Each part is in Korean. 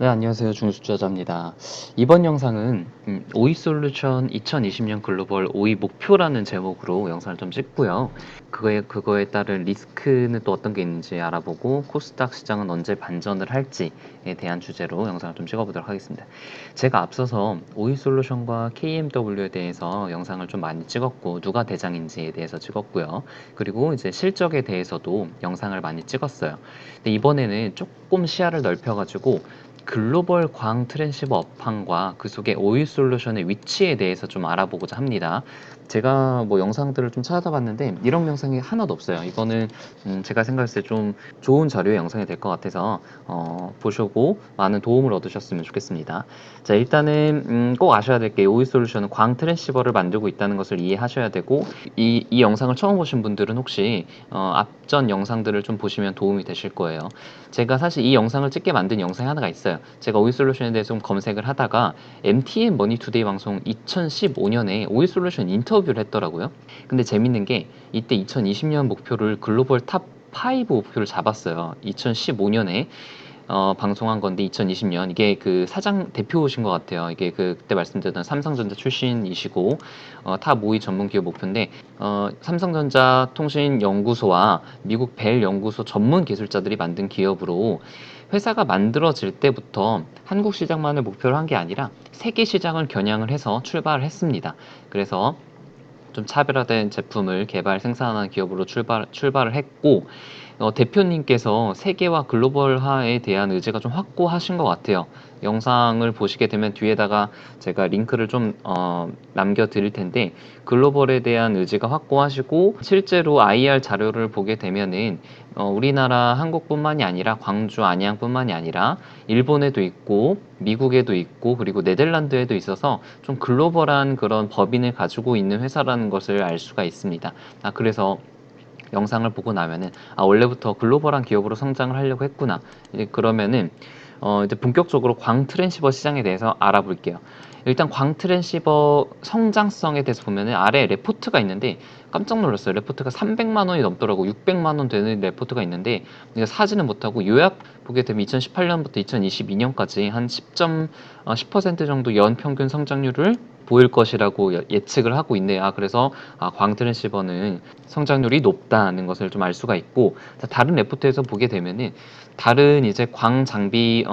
네, 안녕하세요. 중수투자자입니다. 이번 영상은 오이솔루션 2020년 글로벌 오이 목표라는 제목으로 영상을 좀 찍고요. 그거에 따른 리스크는 또 어떤 게 있는지 알아보고 코스닥 시장은 언제 반전을 할지에 대한 주제로 영상을 좀 찍어보도록 하겠습니다. 제가 앞서서 오이솔루션과 KMW에 대해서 영상을 좀 많이 찍었고 누가 대장인지에 대해서 찍었고요. 그리고 이제 실적에 대해서도 영상을 많이 찍었어요. 근데 이번에는 조금 시야를 넓혀가지고 글로벌 광 트랜시버 업황과 그 속에 오일 솔루션의 위치에 대해서 좀 알아보고자 합니다. 제가 뭐 영상들을 좀 찾아봤는데 이런 영상이 하나도 없어요. 이거는 제가 생각했을 때 좀 좋은 자료의 영상이 될 것 같아서 보시고 많은 도움을 얻으셨으면 좋겠습니다. 자, 일단은 꼭 아셔야 될 게 오일 솔루션은 광 트랜시버를 만들고 있다는 것을 이해하셔야 되고 이 영상을 처음 보신 분들은 혹시 앞전 영상들을 좀 보시면 도움이 되실 거예요. 제가 사실 이 영상을 찍게 만든 영상이 하나가 있어요. 제가 오이솔루션에 대해서 좀 검색을 하다가 MTN 머니투데이 방송 2015년에 오이솔루션 인터뷰를 했더라고요. 근데 재밌는 게 이때 2020년 목표를 글로벌 탑 5 목표를 잡았어요. 2015년에 방송한 건데 2020년 이게 그 사장 대표신 것 같아요. 이게 그때 말씀드렸던 삼성전자 출신이시고 탑 5위 전문 기업 목표인데 삼성전자 통신연구소와 미국 벨 연구소 전문 기술자들이 만든 기업으로 회사가 만들어질 때부터 한국 시장만을 목표로 한 게 아니라 세계 시장을 겨냥을 해서 출발을 했습니다. 그래서 좀 차별화된 제품을 개발 생산하는 기업으로 출발을 했고 대표님께서 세계화 글로벌화에 대한 의지가 좀 확고하신 것 같아요. 영상을 보시게 되면 뒤에다가 제가 링크를 좀 남겨 드릴 텐데 글로벌에 대한 의지가 확고하시고 실제로 IR 자료를 보게 되면은 우리나라 한국뿐만이 아니라 광주 안양뿐만이 아니라 일본에도 있고 미국에도 있고 그리고 네덜란드에도 있어서 좀 글로벌한 그런 법인을 가지고 있는 회사라는 것을 알 수가 있습니다. 그래서 영상을 보고 나면은 원래부터 글로벌한 기업으로 성장을 하려고 했구나. 이제 그러면은 이제 본격적으로 광 트랜시버 시장에 대해서 알아볼게요. 일단 광 트랜시버 성장성에 대해서 보면은 아래 레포트가 있는데 깜짝 놀랐어요. 레포트가 300만 원이 넘더라고. 600만 원 되는 레포트가 있는데 이거 사지는 못하고 요약 보게 되면 2018년부터 2022년까지 한 10% 정도 연평균 성장률을 보일 것이라고 예측을 하고 있네요. 그래서 광 트랜시버는 성장률이 높다는 것을 좀 알 수가 있고 다른 레포트에서 보게 되면은 다른 이제 광 장비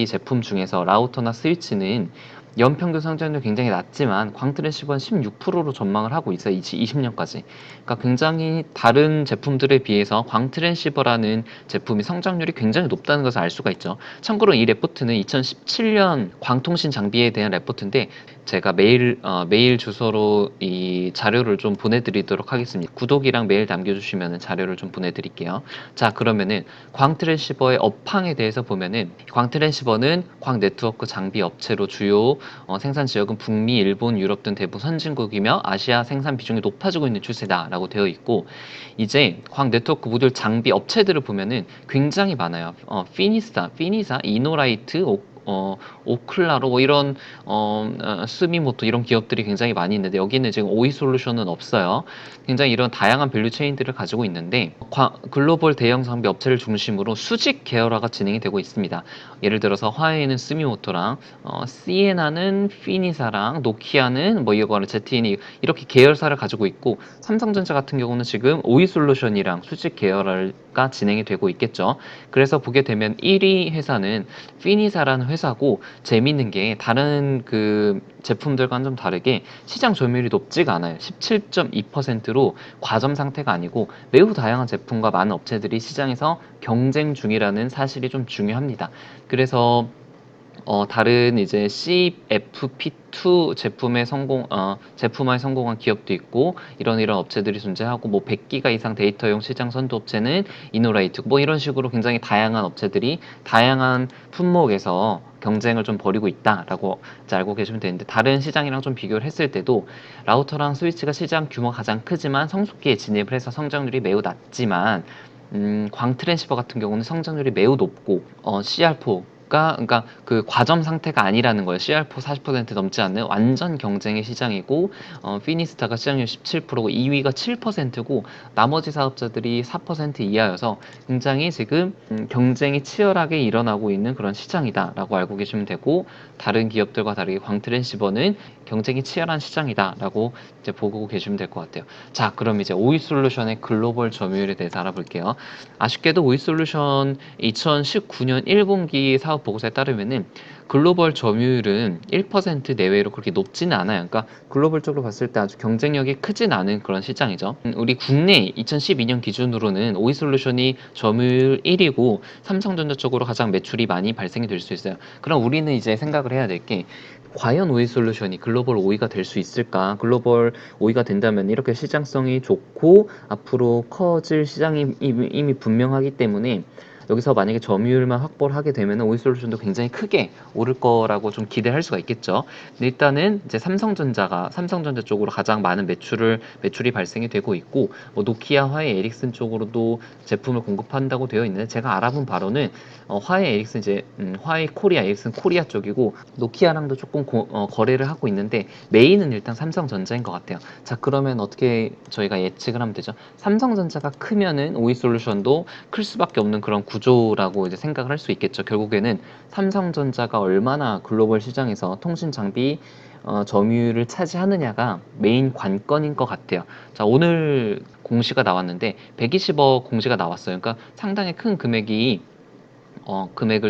제품 중에서 라우터나 스위치는 연평균 성장률이 굉장히 낮지만 광 트랜시버는 16%로 전망을 하고 있어요. 2020년까지. 그러니까 굉장히 다른 제품들에 비해서 광 트랜시버라는 제품이 성장률이 굉장히 높다는 것을 알 수가 있죠. 참고로 이 레포트는 2017년 광통신 장비에 대한 레포트인데 제가 메일 주소로 이 자료를 좀 보내드리도록 하겠습니다. 구독이랑 메일 남겨주시면 자료를 좀 보내드릴게요. 자, 그러면은 광 트랜시버의 업황에 대해서 보면은 광 트랜시버는 광 네트워크 장비 업체로 주요 생산 지역은 북미, 일본, 유럽 등 대부분 선진국이며 아시아 생산 비중이 높아지고 있는 추세다라고 되어 있고 이제 광 네트워크 모듈 장비 업체들을 보면은 굉장히 많아요. 피니사, 이노라이트, 오클라로 뭐 이런 스미모토 이런 기업들이 굉장히 많이 있는데 여기는 지금 오이 솔루션은 없어요. 굉장히 이런 다양한 밸류 체인들을 가지고 있는데 글로벌 대형 장비 업체를 중심으로 수직 계열화가 진행이 되고 있습니다. 예를 들어서 화웨이는 스미모토랑 시에나는 피니사랑 노키아는 뭐 이거는 ZTE 이렇게 계열사를 가지고 있고 삼성전자 같은 경우는 지금 오이 솔루션이랑 수직 계열화가 진행이 되고 있겠죠. 그래서 보게 되면 1위 회사는 피니사라는 회사고 재밌는 게 다른 그 제품들과는 좀 다르게 시장 점유율이 높지가 않아요. 17.2%로 과점 상태가 아니고 매우 다양한 제품과 많은 업체들이 시장에서 경쟁 중이라는 사실이 좀 중요합니다. 그래서 다른 이제 CFP2 제품화에 성공한 기업도 있고, 이런 업체들이 존재하고, 뭐 100기가 이상 데이터용 시장 선도 업체는 이노라이트, 뭐 이런 식으로 굉장히 다양한 업체들이 다양한 품목에서 경쟁을 좀 벌이고 있다라고 이제 알고 계시면 되는데, 다른 시장이랑 좀 비교를 했을 때도 라우터랑 스위치가 시장 규모가 가장 크지만 성숙기에 진입을 해서 성장률이 매우 낮지만 광 트랜시버 같은 경우는 성장률이 매우 높고 CR4 그러니까 그 과점 상태가 아니라는 거예요. CR4 40% 넘지 않는 완전 경쟁의 시장이고 피니스타가 시장률 17%고 2위가 7%고 나머지 사업자들이 4% 이하여서 굉장히 지금 경쟁이 치열하게 일어나고 있는 그런 시장이다라고 알고 계시면 되고, 다른 기업들과 다르게 광트랜시버는 경쟁이 치열한 시장이다라고 이제 보고 계시면 될 것 같아요. 자, 그럼 이제 오이솔루션의 글로벌 점유율에 대해서 알아볼게요. 아쉽게도 오이솔루션 2019년 1분기 사업 보고서에 따르면은 글로벌 점유율은 1% 내외로 그렇게 높지는 않아요. 그러니까 글로벌적으로 봤을 때 아주 경쟁력이 크진 않은 그런 시장이죠. 우리 국내 2012년 기준으로는 오이솔루션이 점유율 1위고 삼성전자 쪽으로 가장 매출이 많이 발생이 될 수 있어요. 그럼 우리는 이제 생각을 해야 될 게, 과연 오이솔루션이 글로벌 5위가 될 수 있을까? 글로벌 5위가 된다면 이렇게 시장성이 좋고 앞으로 커질 시장이 이미 분명하기 때문에, 여기서 만약에 점유율만 확보를 하게 되면 오이솔루션도 굉장히 크게 오를 거라고 좀 기대할 수가 있겠죠. 근데 일단은 이제 삼성전자 쪽으로 가장 많은 매출이 발생이 되고 있고, 뭐 노키아, 화웨이, 에릭슨 쪽으로도 제품을 공급한다고 되어 있는데, 제가 알아본 바로는 화웨이, 에릭슨 이제 화웨이 코리아, 에릭슨 코리아 쪽이고, 노키아랑도 조금 거래를 하고 있는데 메인은 일단 삼성전자인 것 같아요. 자, 그러면 어떻게 저희가 예측을 하면 되죠? 삼성전자가 크면은 오이솔루션도 클 수밖에 없는 그런 구조라고 이제 생각을 할 수 있겠죠. 결국에는 삼성전자가 얼마나 글로벌 시장에서 통신 장비 점유율을 차지하느냐가 메인 관건인 것 같아요. 자, 오늘 공시가 나왔는데 120억 공시가 나왔어요. 그러니까 상당히 큰 금액을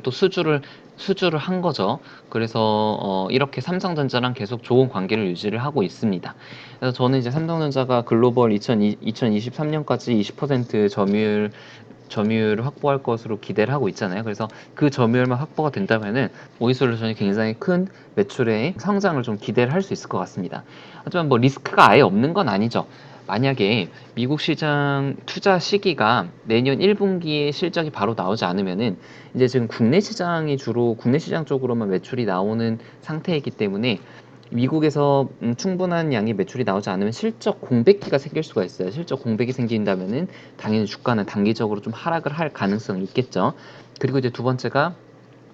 또 수주를 한 거죠. 그래서 이렇게 삼성전자랑 계속 좋은 관계를 유지를 하고 있습니다. 그래서 저는 이제 삼성전자가 글로벌 2023년까지 20% 점유율을 확보할 것으로 기대를 하고 있잖아요. 그래서 그 점유율만 확보가 된다면은 오이솔루션이 굉장히 큰 매출의 성장을 좀 기대를 할 수 있을 것 같습니다. 하지만 뭐 리스크가 아예 없는 건 아니죠. 만약에 미국 시장 투자 시기가 내년 1분기에 실적이 바로 나오지 않으면은, 이제 지금 국내 시장 쪽으로만 매출이 나오는 상태이기 때문에 미국에서 충분한 양의 매출이 나오지 않으면 실적 공백기가 생길 수가 있어요. 실적 공백이 생긴다면은 당연히 주가는 단기적으로 좀 하락을 할 가능성이 있겠죠. 그리고 이제 두 번째가,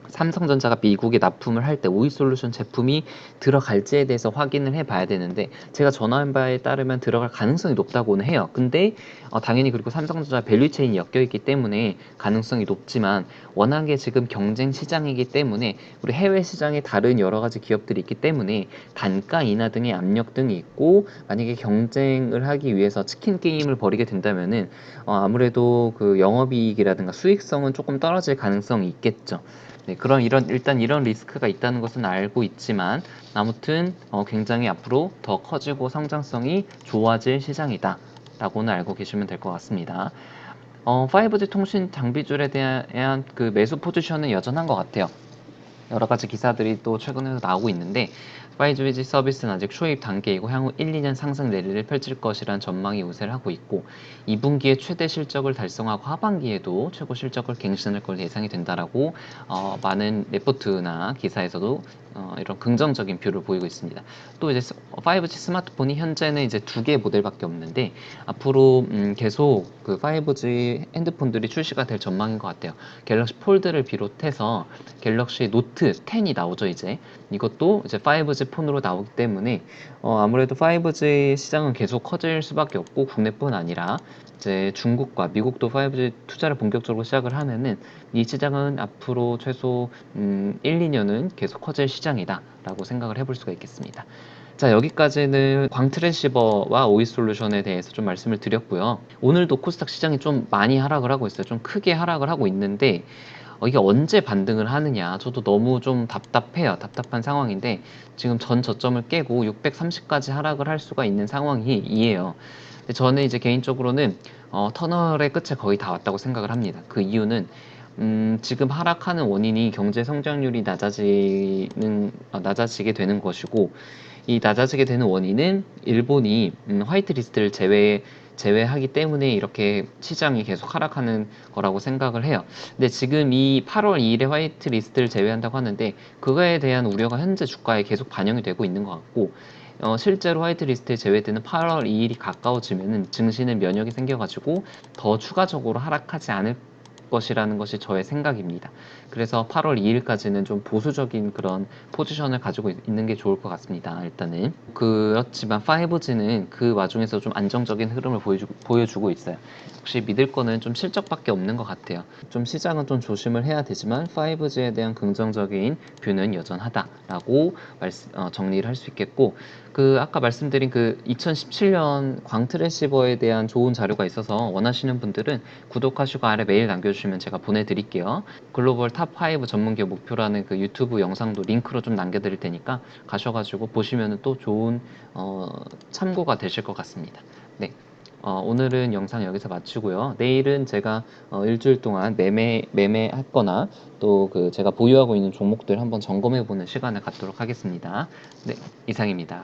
삼성전자가 미국에 납품을 할 때 오이솔루션 제품이 들어갈지에 대해서 확인을 해봐야 되는데, 제가 전화한 바에 따르면 들어갈 가능성이 높다고는 해요. 근데 당연히, 그리고 삼성전자 밸류체인이 엮여있기 때문에 가능성이 높지만, 워낙에 지금 경쟁 시장이기 때문에 우리 해외 시장에 다른 여러 가지 기업들이 있기 때문에 단가 인하 등의 압력 등이 있고, 만약에 경쟁을 하기 위해서 치킨 게임을 벌이게 된다면은 아무래도 그 영업이익이라든가 수익성은 조금 떨어질 가능성이 있겠죠. 네, 일단 이런 리스크가 있다는 것은 알고 있지만, 아무튼 굉장히 앞으로 더 커지고 성장성이 좋아질 시장이다 라고는 알고 계시면 될 것 같습니다. 5G 통신 장비줄에 대한 그 매수 포지션은 여전한 것 같아요. 여러 가지 기사들이 또 최근에도 나오고 있는데, 5G 서비스는 아직 초입 단계이고 향후 1, 2년 상승 랠리를 펼칠 것이란 전망이 우세를 하고 있고, 2분기에 최대 실적을 달성하고 하반기에도 최고 실적을 갱신할 걸 예상이 된다라고 많은 레포트나 기사에서도 이런 긍정적인 뷰를 보이고 있습니다. 또 이제 5G 스마트폰이 현재는 이제 2개 모델밖에 없는데, 앞으로 계속 그 5G 핸드폰들이 출시가 될 전망인 것 같아요. 갤럭시 폴드를 비롯해서 갤럭시 노트 10이 나오죠. 이제 이것도 이제 5G 폰으로 나오기 때문에 아무래도 5G 시장은 계속 커질 수밖에 없고, 국내뿐 아니라 이제 중국과 미국도 5G 투자를 본격적으로 시작을 하면은 이 시장은 앞으로 최소 1, 2년은 계속 커질 시장이다 라고 생각을 해볼 수가 있겠습니다. 자, 여기까지는 광트랜시버와 오이솔루션에 대해서 좀 말씀을 드렸고요. 오늘도 코스닥 시장이 좀 많이 하락을 하고 있어요. 좀 크게 하락을 하고 있는데 이게 언제 반등을 하느냐, 저도 너무 좀 답답한 상황인데, 지금 전 저점을 깨고 630까지 하락을 할 수가 있는 상황이에요. 근데 저는 이제 개인적으로는 터널의 끝에 거의 다 왔다고 생각을 합니다. 그 이유는 지금 하락하는 원인이 경제 성장률이 낮아지게 되는 것이고, 이 낮아지게 되는 원인은 일본이 화이트 리스트를 제외하기 때문에 이렇게 시장이 계속 하락하는 거라고 생각을 해요. 근데 지금 이 8월 2일에 화이트 리스트를 제외한다고 하는데, 그거에 대한 우려가 현재 주가에 계속 반영이 되고 있는 것 같고, 실제로 화이트 리스트에 제외되는 8월 2일이 가까워지면은 증시는 면역이 생겨가지고 더 추가적으로 하락하지 않을 것이라는 것이 저의 생각입니다. 그래서 8월 2일까지는 좀 보수적인 그런 포지션을 가지고 있는 게 좋을 것 같습니다. 일단은 그렇지만 5G는 그 와중에서 좀 안정적인 흐름을 보여주고 있어요. 혹시 믿을 거는 좀 실적밖에 없는 것 같아요. 좀 시장은 좀 조심을 해야 되지만 5G에 대한 긍정적인 뷰는 여전하다라고 정리를 할 수 있겠고, 그 아까 말씀드린 그 2017년 광트랜시버에 대한 좋은 자료가 있어서 원하시는 분들은 구독하시고 아래 메일 남겨주시면 제가 보내드릴게요. 글로벌 탑5 전문기업 목표라는 그 유튜브 영상도 링크로 좀 남겨드릴 테니까 가셔가지고 보시면 또 좋은 참고가 되실 것 같습니다. 네. 오늘은 영상 여기서 마치고요. 내일은 제가 일주일 동안 매매했거나 또 그 제가 보유하고 있는 종목들 한번 점검해보는 시간을 갖도록 하겠습니다. 네, 이상입니다.